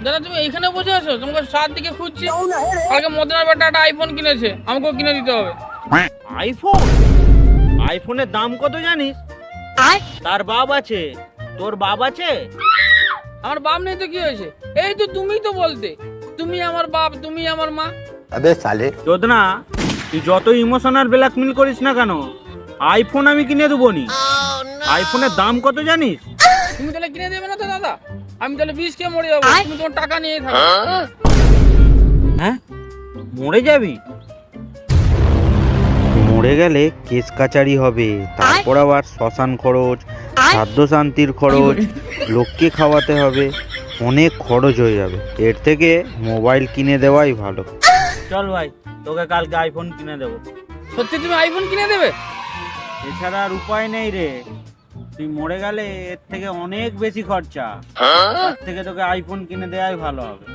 দাদা তুমি এইখানে বসে আছো? তোমাকে সাত দিকে খুঁজছি। কালকে মদনার বেটা একটা আইফোন কিনেছে, আমাকেও কিনে দিতে হবে। আইফোন? আইফোনের দাম কত জানিস? তার বাপ আছে, তোর বাপ আছে? আমার বাপ নেই তো কি হয়েছে? এই তো তুমিই তো বলতে তুমি আমার বাপ, তুমি আমার মা। अबे साले চোদনা, তুই যত ইমোশনাল ব্ল্যাকমেল করিস না কেন, আইফোন আমি কিনে দেবো নি। আইফোনের দাম কত জানিস? তুমি তাহলে কিনে দেবে না তো দাদা? আমি তাহলে বিষ খেয়ে মরে যাবো, তুমি তোমার টাকা নিয়ে থাকো। হ্যাঁ, মরে যাবি? মরে গেলে কেস কাচারি হবে, তারপর আবার শ্মশান খরচ, খাদ্য শান্তির খরচ, লোককে খাওয়াতে হবে, অনেক খরচ হয়ে যাবে। এর থেকে মোবাইল কিনে দেওয়াই ভালো। চল ভাই, তোকে কালকে আইফোন কিনে দেবো। সত্যি তুমি আইফোন কিনে দেবে? এছাড়া আর উপায় নেই রে। তুই মরে গেলে এর থেকে অনেক বেশি খরচা, তার থেকে তোকে আইফোন কিনে দেওয়াই ভালো হবে।